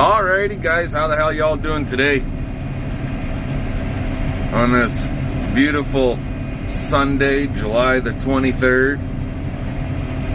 Alrighty guys, how the hell y'all doing today? On this beautiful Sunday, July the 23rd.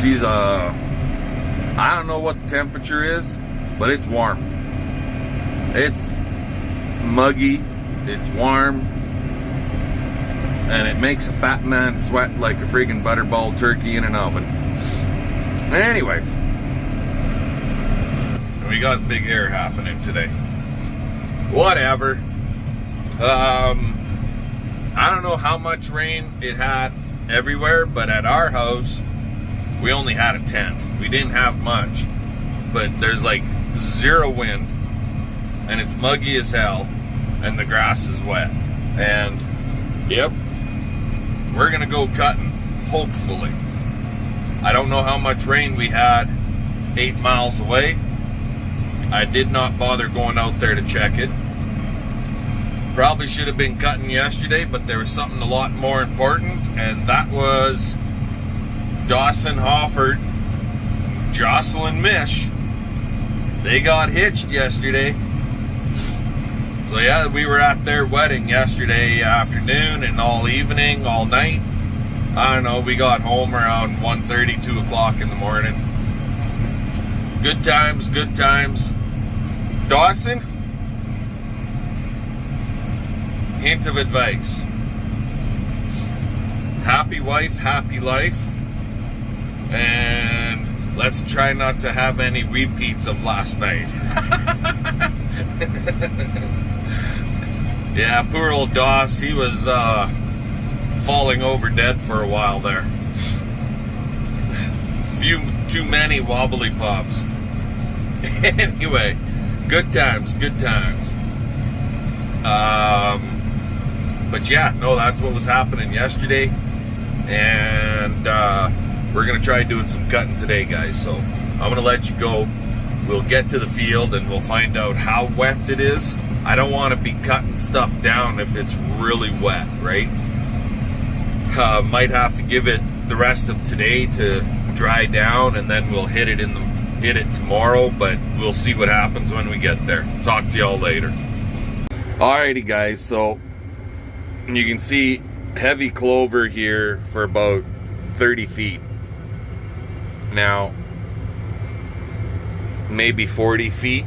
Geez, I don't know what the temperature is, but it's warm. It's muggy, it's warm, and it makes a fat man sweat like a freaking butterball turkey in an oven. Anyways, we got big air happening today. Whatever. I don't know how much rain it had everywhere, but at our house, we only had a tenth. We didn't have much, but there's like zero wind, and it's muggy as hell, and the grass is wet. And yep, we're gonna go cutting, hopefully. I don't know how much rain we had 8 miles away. I did not bother going out there to check it. Probably should have been cutting yesterday, but there was something a lot more important, and that was Dawson Hofford, Jocelyn Mish. They got hitched yesterday. So yeah, we were at their wedding yesterday afternoon and all evening, all night. I don't know, we got home around 1:30, 2 o'clock in the morning. Good times, good times. Dawson, hint of advice. Happy wife, happy life. And let's try not to have any repeats of last night. Yeah, poor old Doss, he was falling over dead for a while there. Too many wobbly pops. Anyway, good times, good times. But yeah, no, that's what was happening yesterday. And we're going to try doing some cutting today, guys. So I'm going to let you go. We'll get to the field and we'll find out how wet it is. I don't want to be cutting stuff down if it's really wet, right? Might have to give it the rest of today to dry down, and then we'll hit it tomorrow, but we'll see what happens when we get there. Talk to y'all later. Alrighty guys, so you can see heavy clover here for about 30 feet. Now, maybe 40 feet.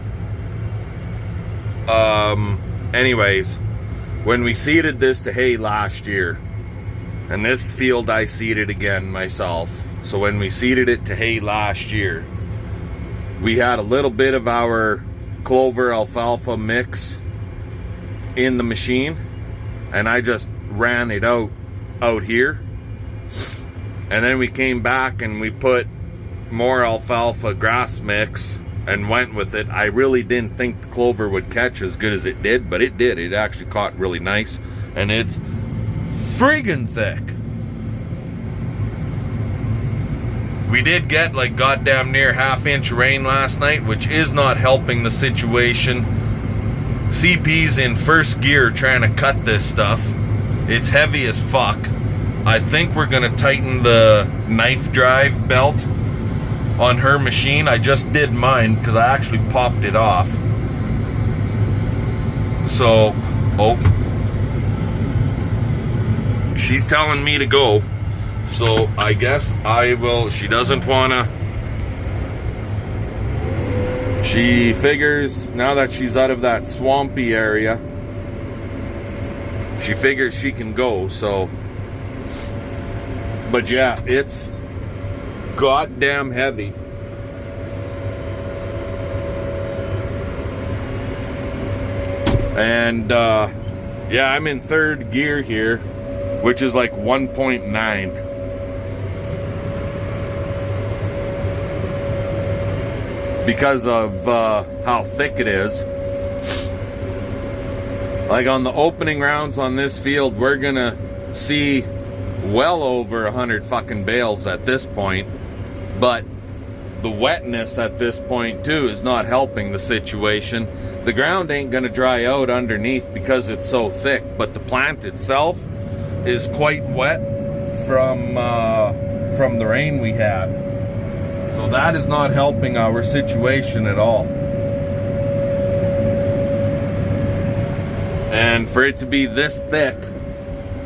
Anyways, when we seeded this to hay last year, and this field I seeded again myself. So when we seeded it to hay last year, we had a little bit of our clover alfalfa mix in the machine, and I just ran it out here. And then we came back and we put more alfalfa grass mix and went with it. I really didn't think the clover would catch as good as it did, but it did. It actually caught really nice, and it's friggin' thick. We did get like goddamn near half-inch rain last night, which is not helping the situation. CP's in first gear trying to cut this stuff. It's heavy as fuck. I think we're gonna tighten the knife drive belt on her machine. I just did mine because I actually popped it off. So, she's telling me to go. So I guess I will. She doesn't wanna. She figures now that she's out of that swampy area, she figures she can go. So, but yeah, it's goddamn heavy. And yeah, I'm in third gear here, which is like 1.9. Because of how thick it is. Like on the opening rounds on this field, we're gonna see well over 100 fucking bales at this point, but the wetness at this point too is not helping the situation. The ground ain't gonna dry out underneath because it's so thick, but the plant itself is quite wet from the rain we had. So that is not helping our situation at all. And for it to be this thick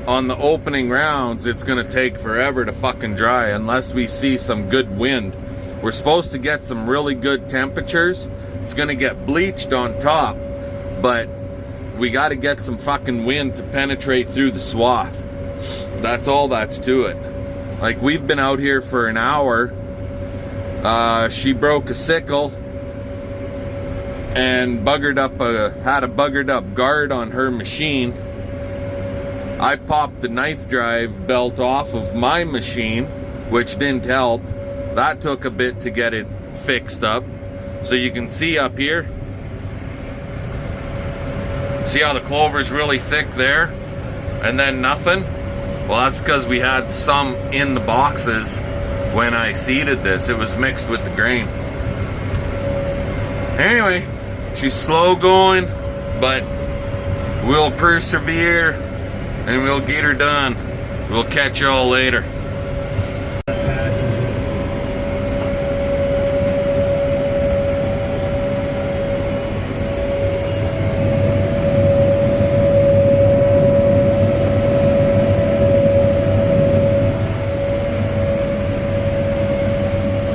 on the opening rounds, it's gonna take forever to fucking dry unless we see some good wind. We're supposed to get some really good temperatures. It's gonna get bleached on top, but we gotta get some fucking wind to penetrate through the swath. That's all that's to it. Like, we've been out here for an hour. She broke a sickle and had a buggered up guard on her machine. I popped the knife drive belt off of my machine, which didn't help. That took a bit to get it fixed up. So you can see up here, see how the clover's really thick there and then nothing? Well, that's because we had some in the boxes when I seeded this. It was mixed with the grain. Anyway, she's slow going, but we'll persevere and we'll get her done. We'll catch y'all later.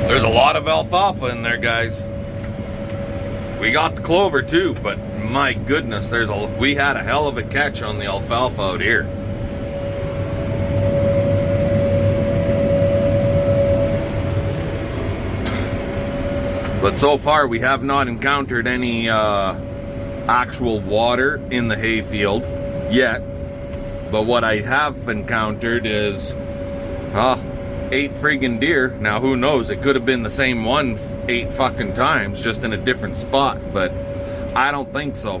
There's a lot of alfalfa in there, guys. We got the clover too, but my goodness, we had a hell of a catch on the alfalfa out here. But so far we have not encountered any actual water in the hayfield yet. But what I have encountered is 8 friggin' deer. Now who knows, it could have been the same one 8 fucking times, just in a different spot, but I don't think so.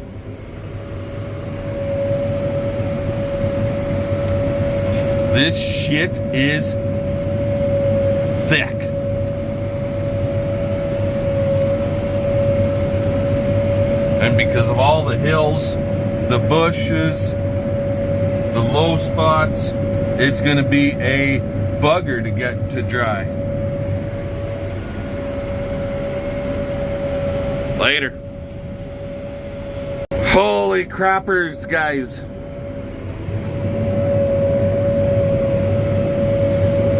This shit is thick. And because of all the hills, the bushes, the low spots, it's gonna be a bugger to get to dry. Later. Holy crappers, guys.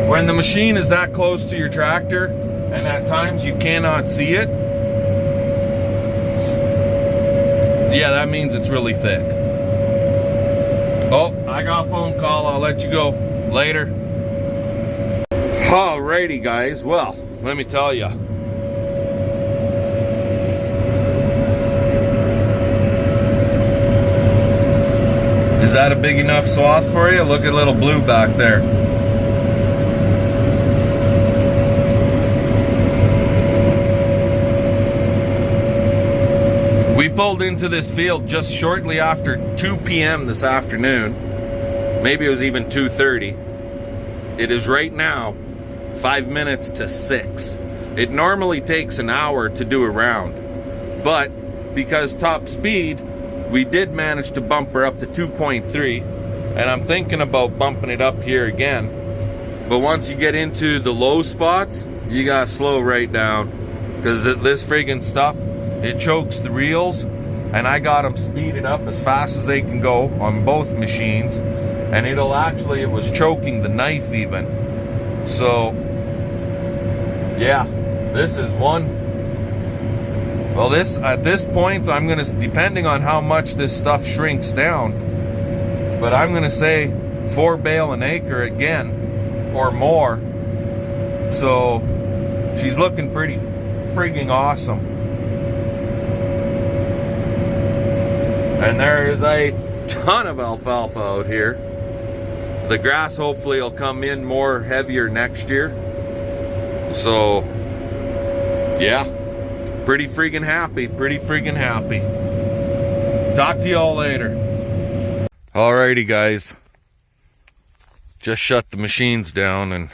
When the machine is that close to your tractor and at times you cannot see it, yeah, that means it's really thick. Oh, I got a phone call. I'll let you go. Later. Alrighty, guys. Well, let me tell you. Is that a big enough swath for you? Look at little blue back there. We pulled into this field just shortly after 2 p.m. this afternoon. Maybe it was even 2:30. It is right now 5 minutes to 6. It normally takes an hour to do a round, but because top speed, we did manage to bump her up to 2.3, and I'm thinking about bumping it up here again. But once you get into the low spots, you gotta slow right down, because this friggin' stuff, it chokes the reels, and I got them speeded up as fast as they can go on both machines, and it was choking the knife even. So yeah, this is one. Well, at this point, I'm gonna, depending on how much this stuff shrinks down, but I'm gonna say 4 bale an acre again, or more. So she's looking pretty frigging awesome. And there is a ton of alfalfa out here. The grass hopefully will come in more heavier next year. So yeah, pretty friggin' happy, Talk to y'all later. Alrighty, guys. Just shut the machines down, and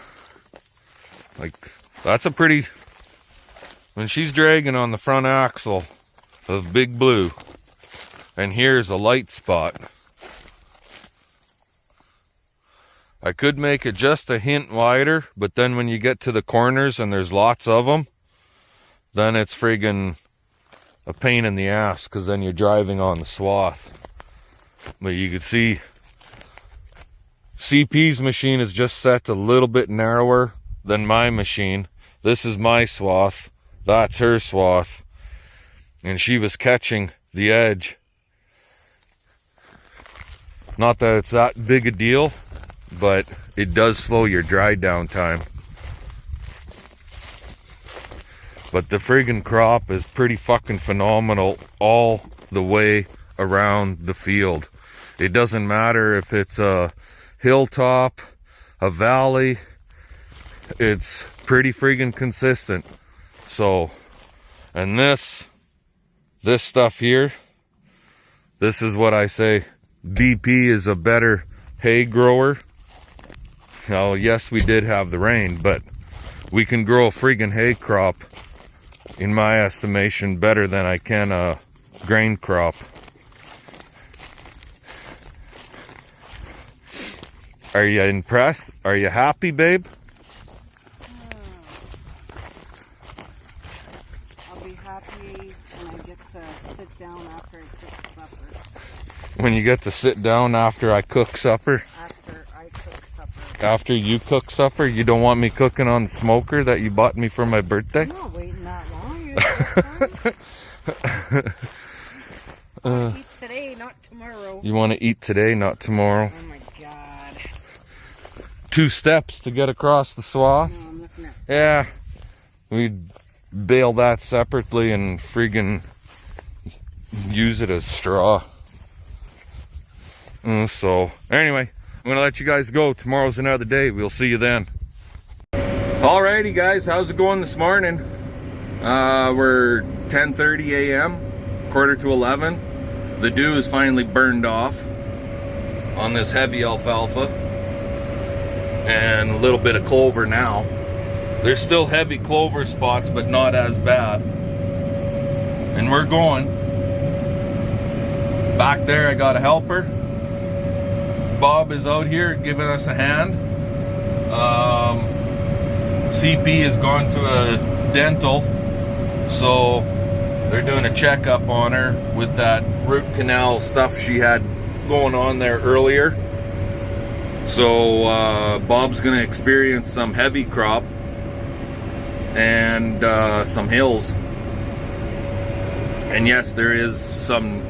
like, that's a pretty, when she's dragging on the front axle of Big Blue, and here's a light spot. I could make it just a hint wider, but then when you get to the corners and there's lots of them, then it's friggin' a pain in the ass, because then you're driving on the swath. But you can see CP's machine is just set a little bit narrower than my machine. This is my swath. That's her swath. And she was catching the edge. Not that it's that big a deal, but it does slow your dry down time. But the friggin' crop is pretty fucking phenomenal all the way around the field. It doesn't matter if it's a hilltop, a valley, it's pretty friggin' consistent. So, and this stuff here, this is what I say, BP is a better hay grower. Now, yes, we did have the rain, but we can grow a friggin' hay crop, in my estimation, better than I can a grain crop. Are you impressed? Are you happy, babe? I'll be happy when I get to sit down after I cook supper. When you get to sit down after I cook supper? After I cook supper. After you cook supper? You don't want me cooking on the smoker that you bought me for my birthday? I'm not waiting that long. I eat today, not tomorrow. You want to eat today, not tomorrow? Oh my god. 2 steps to get across the swath. No, I'm looking at Yeah, we bale that separately and friggin' use it as straw. So, anyway, I'm gonna let you guys go. Tomorrow's another day. We'll see you then. Alrighty, guys, how's it going this morning? We're 10:30 a.m., quarter to 11. The dew is finally burned off on this heavy alfalfa. And a little bit of clover now. There's still heavy clover spots, but not as bad. And we're going. Back there, I got a helper. Bob is out here giving us a hand. CP has gone to a dental, so they're doing a checkup on her with that root canal stuff she had going on there earlier. So Bob's going to experience some heavy crop and some hills. And yes, there is some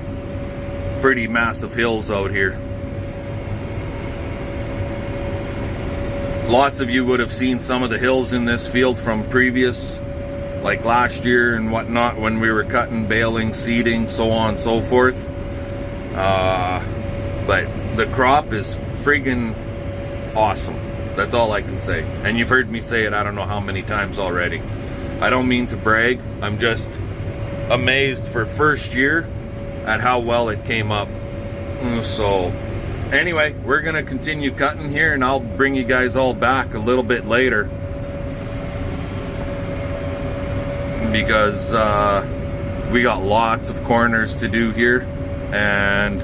pretty massive hills out here. Lots of you would have seen some of the hills in this field from previous, like last year and whatnot, when we were cutting, baling, seeding, so on and so forth. But the crop is friggin' awesome. That's all I can say. And you've heard me say it I don't know how many times already. I don't mean to brag. I'm just amazed for first year at how well it came up. So anyway, we're gonna continue cutting here and I'll bring you guys all back a little bit later. Because we got lots of corners to do here and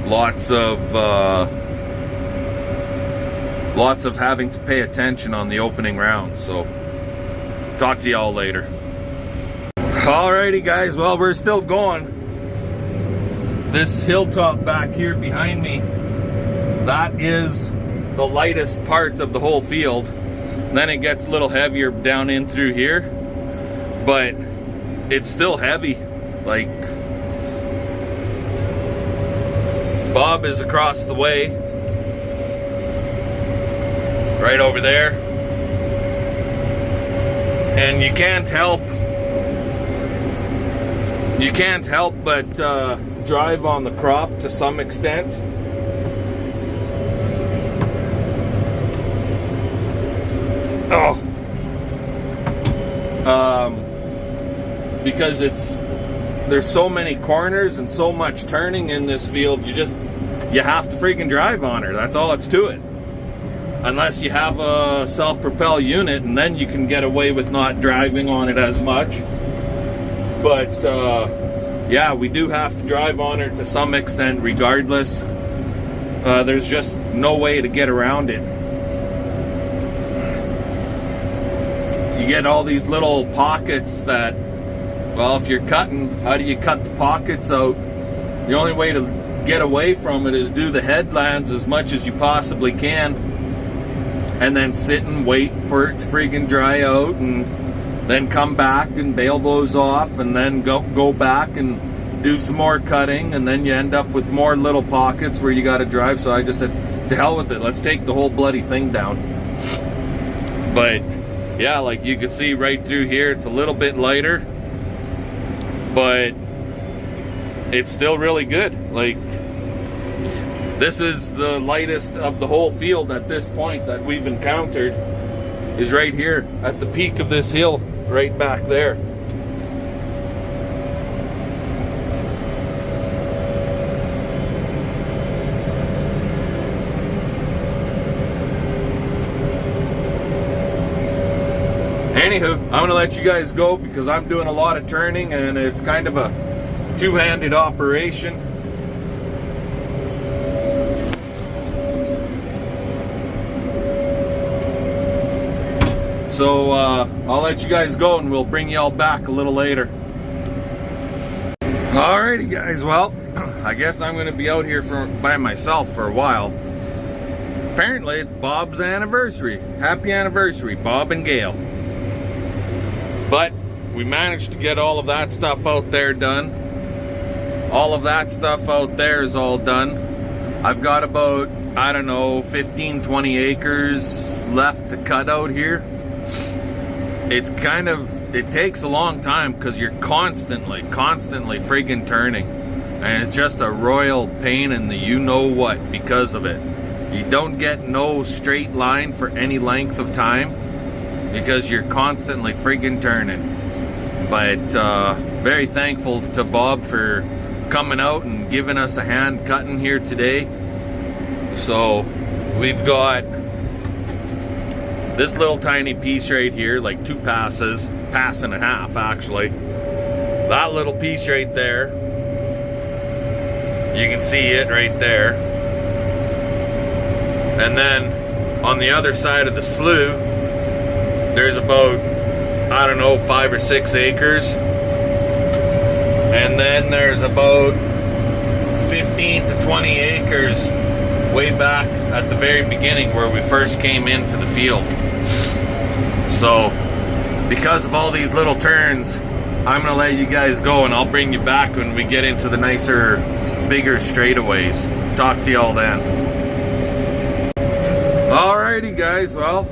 lots of having to pay attention on the opening round. So talk to y'all later. Alrighty guys, well, we're still going. This hilltop back here behind me, that is the lightest part of the whole field. And then it gets a little heavier down in through here, but it's still heavy. Like, Bob is across the way, right over there, and you can't help but drive on the crop to some extent. Because there's so many corners and so much turning in this field, you have to freaking drive on her. That's all that's to it. Unless you have a self-propel unit, and then you can get away with not driving on it as much. But yeah, we do have to drive on her to some extent regardless. There's just no way to get around it. You get all these little pockets that, well, if you're cutting, how do you cut the pockets out? The only way to get away from it is do the headlands as much as you possibly can, and then sit and wait for it to freaking dry out, and then come back and bail those off, and then go back and do some more cutting, and then you end up with more little pockets where you got to drive. So I just said, to hell with it, let's take the whole bloody thing down. But yeah, like you can see right through here, it's a little bit lighter, but it's still really good. Like, this is the lightest of the whole field at this point that we've encountered, is right here at the peak of this hill, right back there. Anywho, I'm going to let you guys go because I'm doing a lot of turning and it's kind of a two-handed operation. So I'll let you guys go and we'll bring y'all back a little later. Alrighty guys, well, I guess I'm going to be out here by myself for a while. Apparently it's Bob's anniversary. Happy anniversary, Bob and Gail. But we managed to get all of that stuff out there done. All of that stuff out there is all done. I've got about, I don't know, 15, 20 acres left to cut out here. It's kind of, it takes a long time because you're constantly friggin' turning. And it's just a royal pain in the you-know-what because of it. You don't get no straight line for any length of time because you're constantly friggin' turning. But very thankful to Bob for coming out and giving us a hand cutting here today. So we've got this little tiny piece right here, like 2 passes, pass and a half actually. That little piece right there, you can see it right there. And then on the other side of the slough, there's about, I don't know, 5 or 6 acres. And then there's about 15 to 20 acres way back at the very beginning where we first came into the field. So, because of all these little turns, I'm gonna let you guys go and I'll bring you back when we get into the nicer, bigger straightaways. Talk to y'all then. Alrighty guys, well,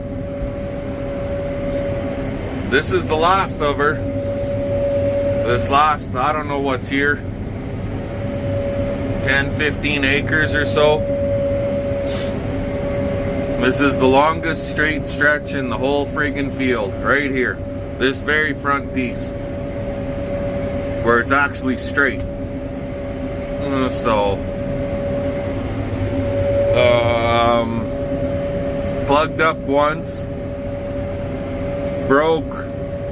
this is the last of her. This last, I don't know what's here, 10, 15 acres or so. This is the longest straight stretch in the whole friggin' field, right here. This very front piece, where it's actually straight. Plugged up once, broke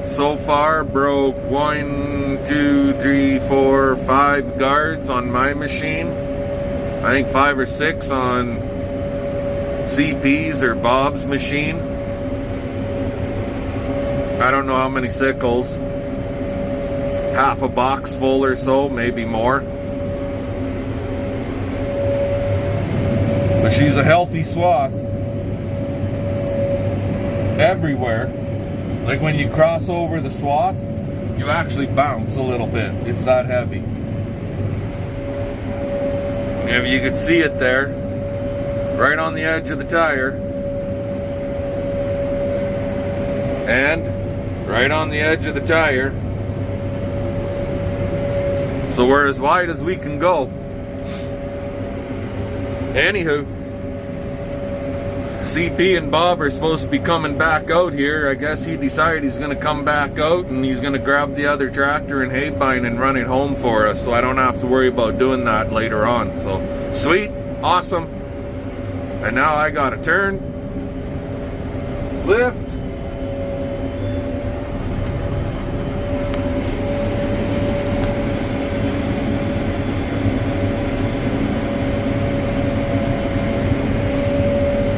so far, broke 1, 2, 3, 4, 5 guards on my machine. I think 5 or 6 on CP's or Bob's machine. I don't know how many sickles. Half a box full or so, maybe more. But she's a healthy swath. Everywhere. Like when you cross over the swath, you actually bounce a little bit. It's that heavy. If you could see it there, right on the edge of the tire. And right on the edge of the tire. So we're as wide as we can go. Anywho, CP and Bob are supposed to be coming back out here. I guess he decided he's going to come back out and he's going to grab the other tractor and hay bine and run it home for us, so I don't have to worry about doing that later on. So, sweet, awesome. And now I got to turn, lift,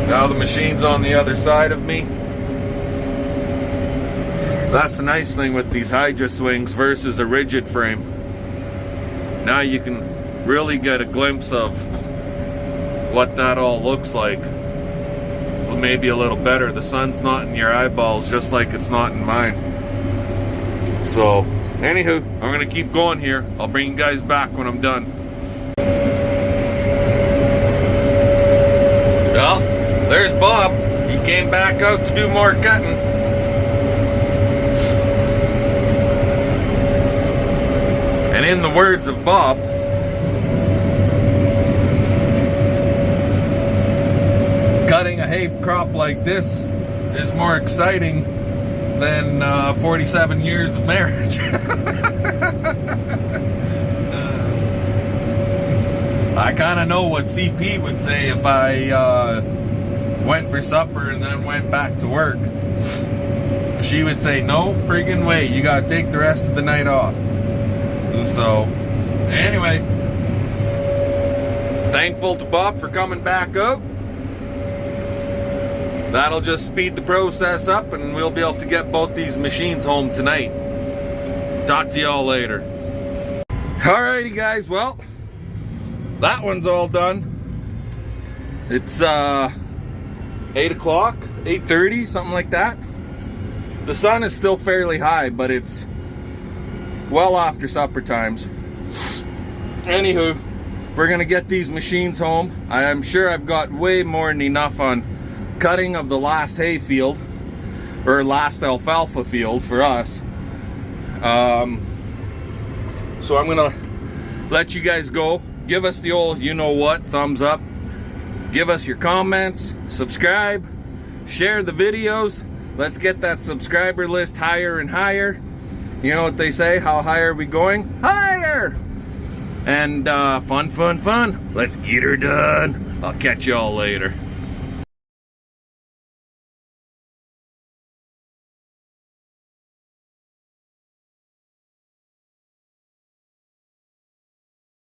now the machine's on the other side of me. That's the nice thing with these Hydra swings versus a rigid frame. Now you can really get a glimpse of what that all looks like. Well, maybe a little better. The sun's not in your eyeballs just like it's not in mine. So, anywho, I'm gonna keep going here. I'll bring you guys back when I'm done. Well, there's Bob. He came back out to do more cutting. And in the words of Bob, cutting a hay crop like this is more exciting than 47 years of marriage. I kind of know what CP would say if I went for supper and then went back to work. She would say, no friggin' way, you gotta take the rest of the night off. So, anyway, thankful to Bob for coming back out. That'll just speed the process up and we'll be able to get both these machines home tonight. Talk to y'all later. Alrighty guys, well, that one's all done. It's 8 o'clock, 8:30, something like that. The sun is still fairly high, but it's well after supper times. Anywho, we're gonna get these machines home. I am sure I've got way more than enough on cutting of the last hay field, or last alfalfa field for us. So I'm gonna let you guys go. Give us the old you know what thumbs up. Give us your comments, subscribe, share the videos. Let's get that subscriber list higher and higher. You know what they say, how high are we going? Higher! And fun. Let's get her done. I'll catch y'all later.